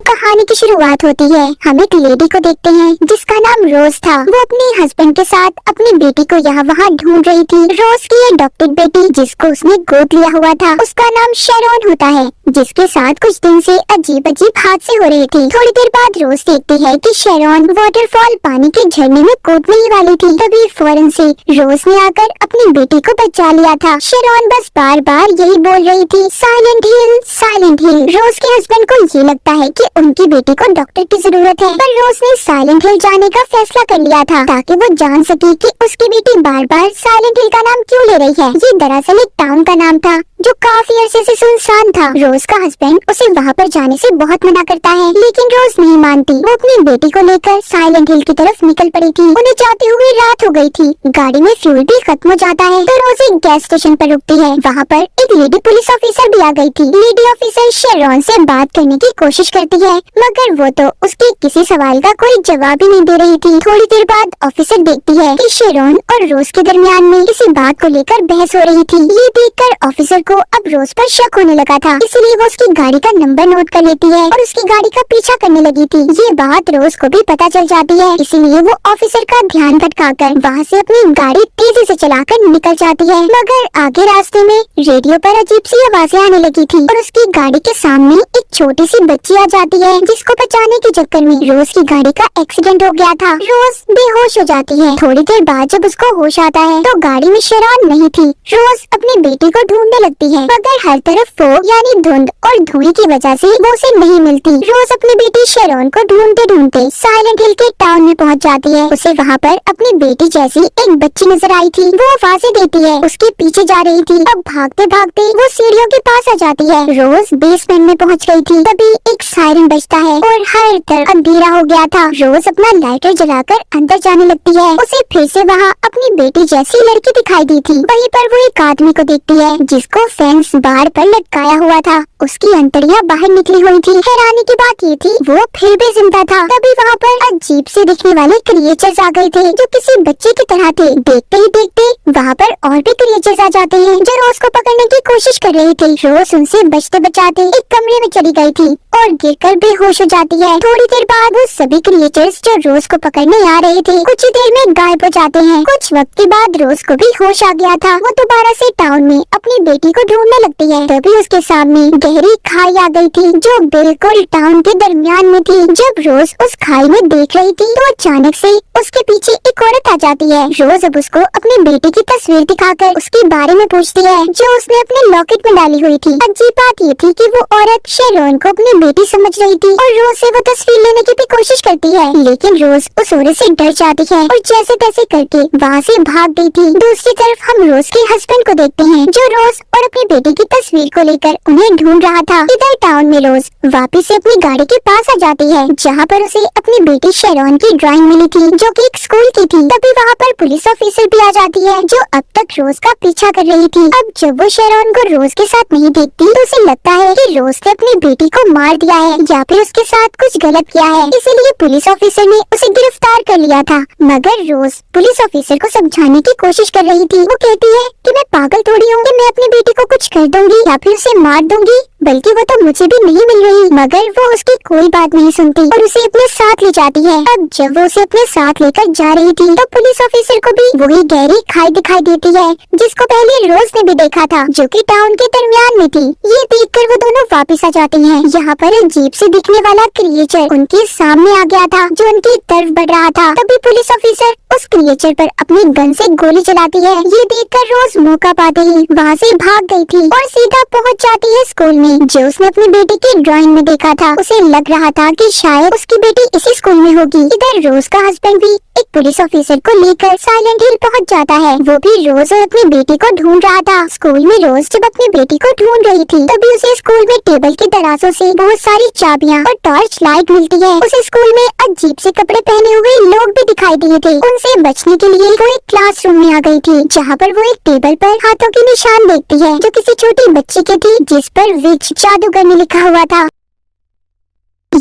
कहानी की शुरुआत होती है। हम एक लेडी को देखते हैं जिसका नाम रोज था। वो अपने हस्बैंड के साथ अपनी बेटी को यहाँ वहाँ ढूंढ रही थी। रोज की अडॉप्टेड बेटी जिसको उसने गोद लिया हुआ था, उसका नाम शेरॉन होता है, जिसके साथ कुछ दिन से अजीब अजीब हादसे हो रहे थे। थोड़ी देर बाद रोज देखती है कि शेरॉन वाटरफॉल पानी के झरने में कूदने ही वाली थी। तभी फौरन से रोज ने आकर अपनी बेटी को बचा लिया था। शेरॉन बस बार बार यही बोल रही थी, साइलेंट हिल, साइलेंट हिल। रोज के हस्बैंड को ये लगता है कि उनकी बेटी को डॉक्टर की जरूरत है, पर रोज ने साइलेंट हिल जाने का फैसला कर लिया था ताकि वो जान सके कि उसकी बेटी बार बार साइलेंट हिल का नाम क्यों ले रही है। ये दरअसल एक टाउन का नाम था जो काफी अरसे से सुनसान था। रोज का हस्बैंड उसे वहाँ पर जाने से बहुत मना करता है, लेकिन रोज नहीं मानती। वो अपनी बेटी को लेकर साइलेंट हिल की तरफ निकल पड़ी थी। उन्हें जाते हुए रात हो गई थी। गाड़ी में फ्यूल भी खत्म हो जाता है तो रोज एक गैस स्टेशन पर रुकती है। वहाँ पर एक लेडी पुलिस ऑफिसर भी आ गई थी। लेडी ऑफिसर शेरॉन से बात करने की कोशिश करती है, मगर वो तो उसके किसी सवाल का कोई जवाब ही नहीं दे रही थी। थोड़ी देर बाद ऑफिसर देखती है कि शेरॉन और रोज के दरमियान में किसी बात को लेकर बहस हो रही थी। ये देखकर ऑफिसर को अब रोज पर शक होने लगा था, इसलिए वो उसकी गाड़ी का नंबर नोट कर लेती है और उसकी गाड़ी का पीछा करने लगी थी। ये बात रोज को भी पता चल जाती है, इसीलिए वो ऑफिसर का ध्यान भटकाकर वहाँ से अपनी गाड़ी तेजी से चलाकर निकल जाती है। मगर आगे रास्ते में रेडियो पर अजीब सी आवाजें आने लगी थी और उसकी गाड़ी के सामने एक छोटी सी बच्ची आ जाती है, जिसको बचाने के चक्कर में रोज की गाड़ी का एक्सीडेंट हो गया था। रोज बेहोश हो जाती है। थोड़ी देर बाद जब उसको होश आता है तो गाड़ी में शेरॉन नहीं थी। रोज अपनी बेटी को ढूंढने लगती है, मगर हर तरफ फोग यानी धुंध और धुएं की वजह से वो उसे नहीं मिलती। रोज अपनी बेटी शेरॉन को ढूंढते ढूंढते साइलेंट हिल के टाउन में पहुंच जाती है। उसे वहाँ पर अपनी बेटी जैसी एक बच्ची नजर आई थी। वो आवाजें देती है, उसके पीछे जा रही थी। अब भागते भागते वो सीढ़ियों के पास आ जाती है। रोज बेसमेंट में पहुंच गई थी। तभी एक सायरन बजता है और हर तरफ अंधेरा हो गया था। रोज अपना लाइटर जलाकर अंदर जाने लगती है। उसे फिर से वहाँ अपनी बेटी जैसी लड़की दिखाई दी थी। वहीं पर वो एक आदमी को देखती है जिसको फेंस बार पर लटकाया हुआ था। उसकी अंतड़ियाँ बाहर निकली हुई थी। हैरानी की बात ये थी वो फिर भी जिंदा था। तभी वहाँ पर अजीब से दिखने वाले क्रिएचर्स आ गए थे जो किसी बच्चे की तरह थे। देखते ही देखते वहाँ पर और भी क्रिएचर्स आ जाते हैं जो रोज को पकड़ने की कोशिश कर रहे थे। रोज उनसे बचते बचाते एक कमरे में चली गई थी और गिरकर बेहोश हो जाती है। थोड़ी देर बाद वो सभी क्रिएचर्स जो रोज को पकड़ने आ रहे थे कुछ ही देर में गायब हो जाते हैं। कुछ वक्त के बाद रोज को भी होश आ गया था। वो दोबारा से टाउन में अपनी बेटी को ढूंढने लगती है। तभी उसके सामने गहरी खाई आ गई थी जो बिल्कुल टाउन के दरमियान में थी। जब रोज उस खाई में देख रही थी तो अचानक से उसके पीछे एक औरत आ जाती है। रोज अब उसको अपनी बेटी की तस्वीर दिखाकर उसके बारे में पूछती है जो उसने अपने लॉकेट में डाली हुई थी। अजीब बात ये थी कि वो औरत शेरॉन को अपनी बेटी समझ रही थी और रोज से वो तस्वीर लेने की भी कोशिश करती है, लेकिन रोज उस औरत से डर जाती है और जैसे तैसे करके वहाँ से भाग गई थी। दूसरी तरफ हम रोज के हस्बैंड को देखते हैं जो रोज और अपनी बेटी की तस्वीर को लेकर उन्हें ढूंढ रहा था। इधर टाउन में रोज वापस से अपनी गाड़ी के पास आ जाती है जहाँ पर उसे अपनी बेटी शेरॉन की ड्राइंग मिली थी जो कि एक स्कूल की थी। तभी वहाँ पर पुलिस ऑफिसर भी आ जाती है जो अब तक रोज का पीछा कर रही थी। अब जब वो शेरॉन को रोज के साथ नहीं देखती तो उसे लगता है कि रोज ने अपनी बेटी को मार दिया है या फिर उसके साथ कुछ गलत किया है, इसीलिए पुलिस ऑफिसर ने उसे गिरफ्तार कर लिया था। मगर रोज पुलिस ऑफिसर को समझाने की कोशिश कर रही थी। वो कहती है कि मैं पागल थोड़ी हूँ कि मैं अपनी बेटी को कुछ कर दूंगी या फिर उसे मार दूंगी, बल्कि वो तो मुझे भी नहीं मिल रही। मगर वो उसकी कोई बात नहीं सुनती और उसे अपने साथ ले जाती है। अब जब वो उसे अपने साथ लेकर जा रही थी तो पुलिस ऑफिसर को भी वही गहरी खाई दिखाई देती है जिसको पहले रोज ने भी देखा था जो कि टाउन के दरमियान में थी। ये देखकर वो दोनों वापस आ जाते हैं। यहाँ पर अजीब से दिखने वाला क्रिएचर उनके सामने आ गया था जो उनकी तरफ बढ़ रहा था। तभी पुलिस ऑफिसर उस क्रिएचर पर अपनी गन से गोली चलाती है। ये देखकर रोज मौका पाते ही वहाँ से भाग गई थी और सीधा पहुँच जाती है स्कूल में जो उसने अपनी बेटी की ड्राइंग में देखा था। उसे लग रहा था कि शायद उसकी बेटी इसी स्कूल में होगी। इधर रोज का हस्बैंड भी एक पुलिस ऑफिसर को लेकर साइलेंट हिल पहुंच जाता है। वो भी रोज और अपनी बेटी को ढूंढ रहा था। स्कूल में रोज जब अपनी बेटी को ढूंढ रही थी तभी उसे स्कूल में टेबल के दराजों से बहुत सारी चाबियां और टॉर्च लाइट मिलती है। उसे स्कूल में अजीब से कपड़े पहने हुए लोग भी दिखाई दिए थे। उनसे बचने के लिए वो एक क्लासरूम में आ गई थी जहाँ पर वो एक टेबल पर हाथों के निशान देखती है जो किसी छोटी बच्ची के थी जिस पर विच जादूगर ने लिखा हुआ था।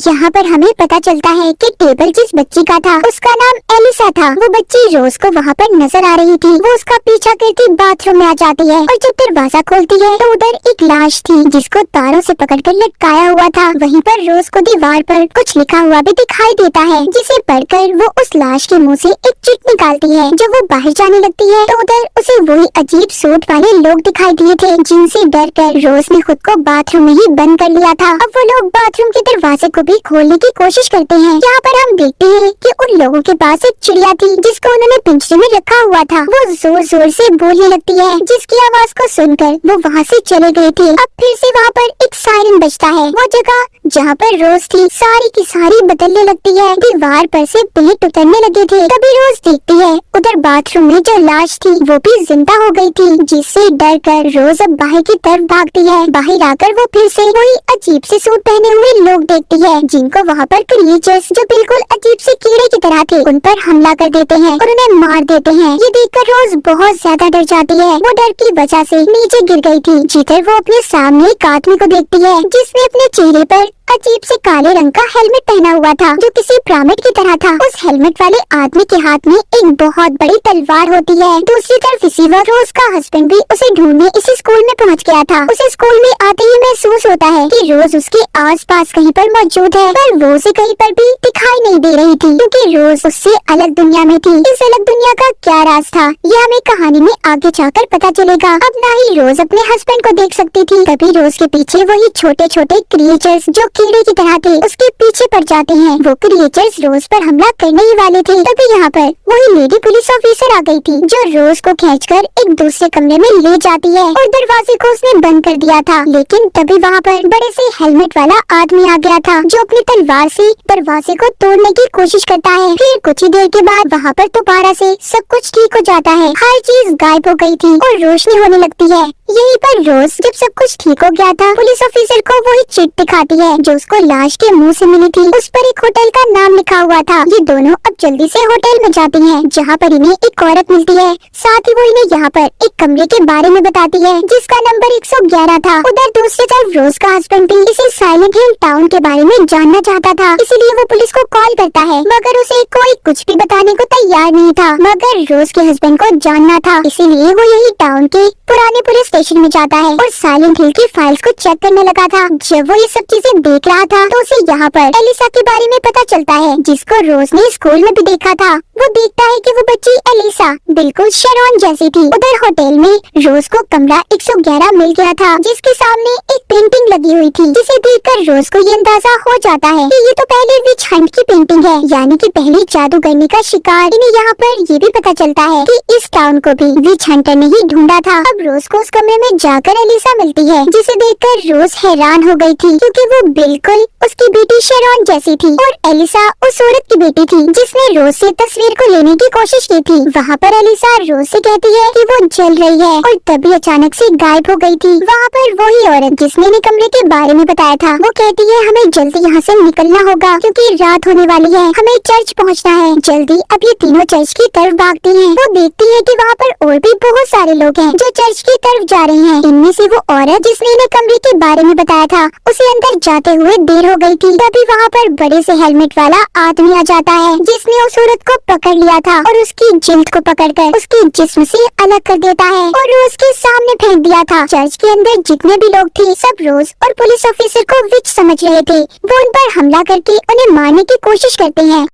यहाँ पर हमें पता चलता है कि टेबल जिस बच्ची का था उसका नाम एलिसा था। वो बच्ची रोज को वहाँ पर नजर आ रही थी। वो उसका पीछा करती बाथरूम में आ जाती है और जब दरवाजा खोलती है तो उधर एक लाश थी जिसको तारों से पकड़कर लटकाया हुआ था। वहीं पर रोज को दीवार पर कुछ लिखा हुआ भी दिखाई देता है, जिसे पढ़कर वो उस लाश के मुंह से एक चिट निकालती है। जब वो बाहर जाने लगती है तो उधर उसे वही अजीब सूट वाले लोग दिखाई दिए थे जिनसे डरकर रोज ने खुद को बाथरूम में ही बंद कर लिया था। अब वो लोग बाथरूम के दरवाजे को भी खोलने की कोशिश करते हैं। यहाँ पर हम देखते हैं कि उन लोगों के पास एक चिड़िया थी जिसको उन्होंने पिंजरे में रखा हुआ था। वो जोर जोर से बोलने लगती है, जिसकी आवाज को सुनकर वो वहाँ से चले गए थे। अब फिर से वहाँ पर एक सायरन बजता है। वो जगह जहाँ पर रोज थी सारी की सारी बदलने लगती है। दीवार पर से पेंट उतरने लगे थे। तभी रोज देखती है उधर बाथरूम में जो लाश थी वो भी जिंदा हो गई थी, जिससे डर कर रोज अब बाहर की तरफ भागती है। बाहर आकर वो फिर से वही अजीब से सूट पहने हुए लोग देखती है जिनको वहाँ पर क्रिएचर्स जो बिल्कुल अजीब से कीड़े की तरह थे उन पर हमला कर देते हैं और उन्हें मार देते हैं। ये देखकर रोज बहुत ज्यादा डर जाती है। वो डर की वजह से नीचे गिर गई थी। जिधर वो अपने सामने एक आदमी को देखती है जिसने अपने चेहरे पर अजीब से काले रंग का हेलमेट पहना हुआ था जो किसी पिरामिड की तरह था। उस हेलमेट वाले आदमी के हाथ में एक बहुत बड़ी तलवार होती है। दूसरी तरफ इसी वक्त रोज का हस्बैंड भी उसे ढूंढने इसी स्कूल में पहुंच गया था। उसे स्कूल में आते ही महसूस होता है कि रोज उसके आसपास कहीं पर मौजूद है, पर वो उसे कहीं पर भी दिखाई नहीं दे रही थी क्योंकि रोज उससे अलग दुनिया में थी। इस अलग दुनिया का क्या राज था ये हमें कहानी में आगे जाकर पता चलेगा। अब ना ही रोज अपने हस्बैंड को देख सकती थी, तभी रोज के पीछे वही छोटे छोटे क्रिएचर्स जो कीड़े की तरह थे उसके पीछे पड़ जाते हैं। वो क्रिएचर्स रोज पर हमला करने ही वाले थे। तभी यहाँ पर वही लेडी पुलिस ऑफिसर आ गई थी जो रोज को खींचकर एक दूसरे कमरे में ले जाती है और दरवाजे को उसने बंद कर दिया था। लेकिन तभी वहाँ पर बड़े से हेलमेट वाला आदमी आ गया था जो अपनी तलवार से दरवाजे को तोड़ने की कोशिश करता है। फिर कुछ ही देर के बाद वहाँ पर दोबारा से सब कुछ ठीक हो जाता है। हर चीज गायब हो गई थी और रोशनी होने लगती है। यहीं पर रोज जब सब कुछ ठीक हो गया था पुलिस ऑफिसर को वही चिट दिखाती है जो उसको लाश के मुंह से मिली थी। उस पर एक होटल का नाम लिखा हुआ था। ये दोनों अब जल्दी से होटल में जाती हैं जहाँ पर इन्हें एक औरत मिलती है। साथ ही वो इन्हें यहाँ पर एक कमरे के बारे में बताती है जिसका नंबर 111 था। उधर दूसरी तरफ रोज का हस्बैंड भी इसे साइलेंट हिल टाउन के बारे में जानना चाहता था, इसीलिए वो पुलिस को कॉल करता है मगर उसे कोई कुछ भी बताने को तैयार नहीं था। मगर रोज के हस्बैंड को जानना था, इसीलिए वो यही टाउन के पुराने पुलिस स्टेशन में जाता है और साइलेंट हिल की फाइल्स को चेक करने लगा था। जब वो ये सब चीजें देख रहा था तो उसे यहाँ पर एलिसा के बारे में पता चलता है जिसको रोज ने स्कूल में भी देखा था। वो देखता है कि वो बच्ची एलिसा बिल्कुल शेरॉन जैसी थी। उधर होटल में रोज को कमरा 111 मिल गया था जिसके सामने एक पेंटिंग लगी हुई थी, जिसे देखकर रोज को ये अंदाजा हो जाता है कि ये तो पहले विच हंट की पेंटिंग है, यानी कि पहली जादूगरनी का शिकार। इन्हें यहाँ पर ये भी पता चलता है कि इस टाउन को भी विच हंटर ने ही ढूंढा था। अब रोज को उस कमरे में जाकर एलिसा मिलती है जिसे देखकर रोज हैरान हो गई थी क्योंकि वो बिल्कुल उसकी बेटी शेरॉन जैसी थी और एलिसा उस औरत की बेटी थी जिसने रोज से तस्वीर को लेने की कोशिश की थी। वहाँ पर एलिसा रोज से कहती है कि वो जल रही है और तभी अचानक से गायब हो गई थी। वहाँ पर वही औरत जिसने इन्हें कमरे के बारे में बताया था वो कहती है हमें जल्दी यहाँ से निकलना होगा क्योंकि रात होने वाली है, हमें चर्च पहुँचना है जल्दी। अब ये तीनों चर्च की तरफ भागती हैं। वो देखती है कि वहाँ पर और भी बहुत सारे लोग हैं जो चर्च की तरफ जा रहे हैं। इनमें से वो औरत जिसने इन्हें कमरे के बारे में बताया था उसे अंदर जाते हुए देर हो गई थी। तभी वहाँ पर बड़े से हेलमेट वाला आदमी आ जाता है जिसने उस औरत को पकड़ लिया था और उसकी जिल्द को पकड़कर उसके जिस्म से अलग कर देता है और रोज के सामने फेंक दिया था। चर्च के अंदर जितने भी लोग थे सब रोज और पुलिस ऑफिसर को विच समझ रहे थे। वो उन पर हमला करके उन्हें मारने की कोशिश करते हैं।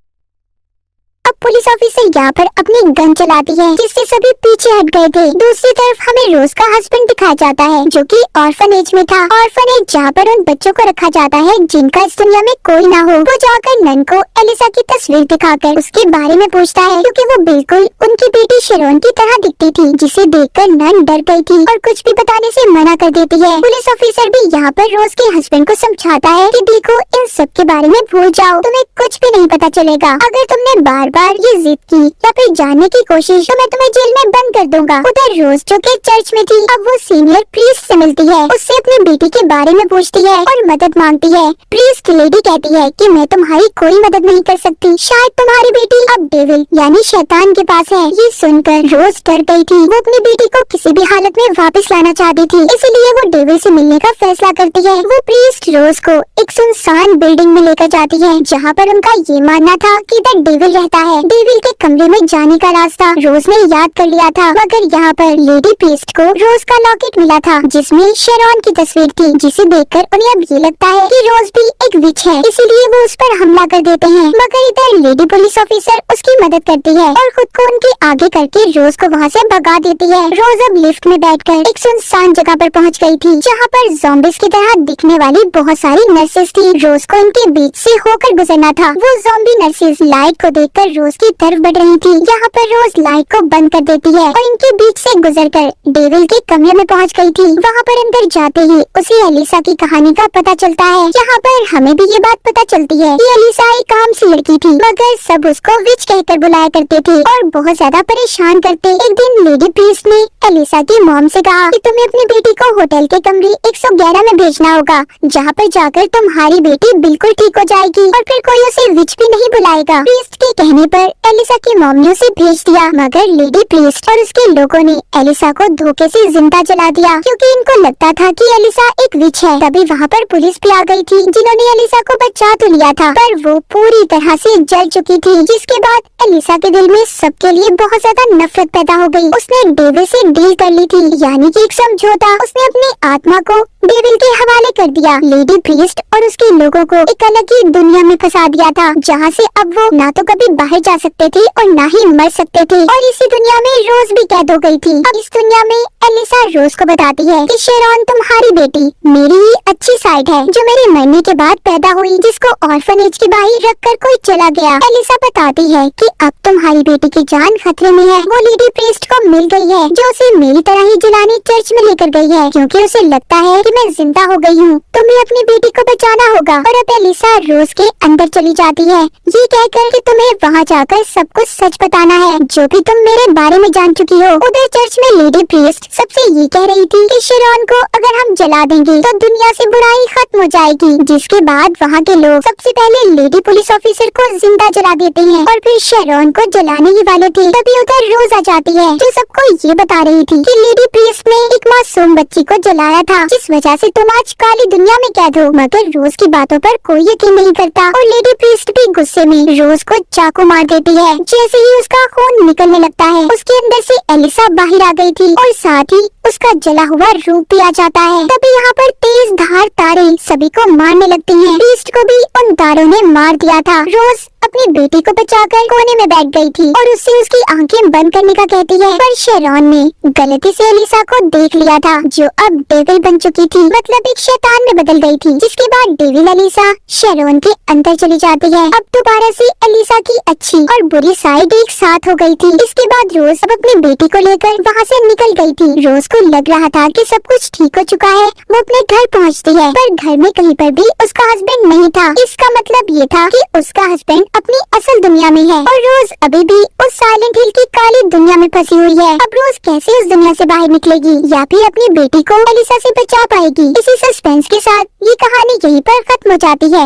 अब पुलिस ऑफिसर यहाँ पर अपनी गन चलाती है जिससे सभी पीछे हट गए थे। दूसरी तरफ हमें रोज का हस्बैंड दिखाया जाता है जो कि ऑर्फनेज में था। ऑर्फनेज जहाँ पर उन बच्चों को रखा जाता है जिनका इस दुनिया में कोई ना हो। वो जाकर नन को एलिसा की तस्वीर दिखाकर उसके बारे में पूछता है क्योंकि वो बिल्कुल उनकी बेटी शेरॉन की तरह दिखती थी, जिसे देखकर नन डर गई थी और कुछ भी बताने से मना कर देती है। पुलिस ऑफिसर भी यहाँ पर रोज के हस्बैंड को समझाता है कि देखो इन सब के बारे में भूल जाओ, तुम्हें कुछ भी नहीं पता चलेगा। अगर तुमने बार बार ये जिद की या फिर जानने की कोशिश तो मैं तुम्हें जेल में बंद कर दूंगा। उधर रोज जो के चर्च में थी अब वो सीनियर प्रीस्ट से मिलती है, उससे अपनी बेटी के बारे में पूछती है और मदद मांगती है। प्रीस्ट लेडी कहती है कि मैं तुम्हारी कोई मदद नहीं कर सकती, शायद तुम्हारी बेटी अब डेविल यानी शैतान के पास है। ये सुनकर रोज डर गई थी। वो अपनी बेटी को किसी भी हालत में वापस लाना चाहती थी, इसलिए वो डेविल से मिलने का फैसला करती है। वो प्रीस्ट रोज को एक सुनसान बिल्डिंग में लेकर जाती है, जहाँ पर उनका ये मानना था कि इधर डेविल रहता है। डेविल के कमरे में जाने का रास्ता रोज ने याद कर लिया था, मगर यहाँ पर लेडी प्रीस्ट को रोज का लॉकेट मिला था, जिसमें शेरॉन की तस्वीर थी, जिसे देखकर उन्हें अब ये लगता है कि रोज भी एक विच है, इसीलिए वो उस पर हमला कर देते हैं। मगर इधर लेडी पुलिस ऑफिसर उसकी मदद करती है और खुद को उनके आगे करके रोज को वहाँ से भगा देती है। रोज अब लिफ्ट में बैठकर एक सुनसान जगह पर पहुँच गई थी, जहाँ पर ज़ॉम्बीज़ की तरह दिखने वाली बहुत सारी नर्सेस थी। रोज को इनके बीच से होकर गुजरना था। वो ज़ॉम्बी नर्सेस लाइट को देखकर रोज की तरफ बढ़ रही थी। यहाँ पर रोज लाइट को बंद कर देती है और इनके बीच से गुजरकर डेविल के कमरे में पहुँच गई थी। वहाँ पर अंदर जाते ही उसे एलिसा की कहानी का पता चलता है। यहाँ पर हमें भी ये बात पता चलती है कि एलिसा एक आम सी लड़की थी, मगर सब उसको विच कहकर बुलाया करते थे और बहुत ज्यादा परेशान करते। एक दिन लेडी प्रीस्ट ने एलिसा की मॉम से कहा कि तुम्हें अपनी बेटी को होटल के कमरे 111 में भेजना होगा, जहाँ पर जाकर तुम्हारी बेटी बिल्कुल ठीक हो जाएगी और फिर कोई उसे विच भी नहीं बुलाएगा। प्रीस्ट के कहने पर एलिसा की मॉम ने उसे भेज दिया, मगर लेडी प्रीस्ट और उसके लोगों ने एलिसा को धोखे से जिंदा जला दिया, क्योंकि इनको लगता था कि एलिसा एक विच है। तभी वहाँ पर पुलिस भी आ गई थी, जिन्होंने एलिसा को बचा तो लिया था, पर वो पूरी तरह से जल चुकी थी। जिसके बाद एलिसा के दिल में सबके लिए बहुत ज्यादा नफरत पैदा हो गई। उसने डेविल से डील कर ली थी, यानी कि एक समझौता। उसने अपनी आत्मा को डेविल के हवाले कर दिया। लेडी प्रीस्ट और उसके लोगों को एक अलग ही दुनिया में फंसा दिया था, जहाँ से अब वो ना तो कभी बाहर जा सकते थे और ना ही मर सकते थे। और इसी दुनिया में रोज भी कैद हो गई थी। अब इस दुनिया में एलिसा रोज को बताती है कि शेरॉन तुम्हारी बेटी मेरी ही अच्छी साइड है, जो मेरे मरने के बाद पैदा हुई, जिसको ऑर्फनेज की बाहर रखकर कोई चला गया। एलिसा बताती है कि अब तुम्हारी बेटी की जान खतरे में है। वो लेडी प्रीस्ट को मिल गई है, जो उसे मेरी तरह ही जलाने चर्च में लेकर गई है, क्योंकि उसे लगता है कि मैं जिंदा हो गई हूँ। तुम्हें अपनी बेटी को बचाना होगा। और अब एलिसा रोज के अंदर चली जाती है, ये कहकर कि तुम्हें वहाँ जाकर सब कुछ सच बताना है, जो भी तुम मेरे बारे में जान चुकी हो। उधर चर्च में लेडी प्रीस्ट सबसे ये कह रही थी कि शेरॉन को अगर हम जला देंगे तो दुनिया से बुराई खत्म हो जाएगी। जिसके बाद वहाँ के लोग सबसे पहले लेडी पुलिस ऑफिसर को जिंदा जला देते हैं और फिर शेरॉन को जलाने ही वाले थे। तभी उधर रोज आ जाती है, जो सबको ये बता रही थी कि लेडी प्रीस्ट ने एक मासूम बच्ची को जलाया था, जिस वजह से तुम आज काली दुनिया में कैद हो। मगर रोज की बातों पर कोई यकीन नहीं करता और लेडी प्रीस्ट भी गुस्से में रोज को चाकू मार देती है। जैसे ही उसका खून निकलने लगता है, उसके अंदर से एलिसा बाहर आ गई थी और साथ ही उसका जला हुआ रूप भी आ जाता है। तभी यहाँ पर तेज धार तारे सभी को मारने लगती हैं। प्रीस्ट को भी उन तारों ने मार दिया था। रोज अपनी बेटी को बचाकर कोने में बैठ गई थी और उससे उसकी आंखें बंद करने का कहती है, पर शेरॉन ने गलती से एलिसा को देख लिया था, जो अब डेविल बन चुकी थी, मतलब एक शैतान में बदल गई थी। जिसके बाद डेविल एलिसा शेरॉन के अंदर चली जाती है। अब दोबारा से एलिसा की अच्छी और बुरी साइड एक साथ हो गई थी। इसके बाद रोज अब अपनी बेटी को लेकर वहाँ से निकल गई थी। रोज को लग रहा था कि सब कुछ ठीक हो चुका है। वो अपने घर पहुँचती है, पर घर में कहीं पर भी उसका हस्बैंड नहीं था। इसका मतलब ये था कि उसका हस्बैंड अपनी असल दुनिया में है और रोज अभी भी उस साइलेंट हिल की काली दुनिया में फंसी हुई है। अब रोज कैसे उस दुनिया से बाहर निकलेगी या फिर अपनी बेटी को एलिसा से बचा पाएगी? इसी सस्पेंस के साथ ये कहानी यहीं पर खत्म हो जाती है।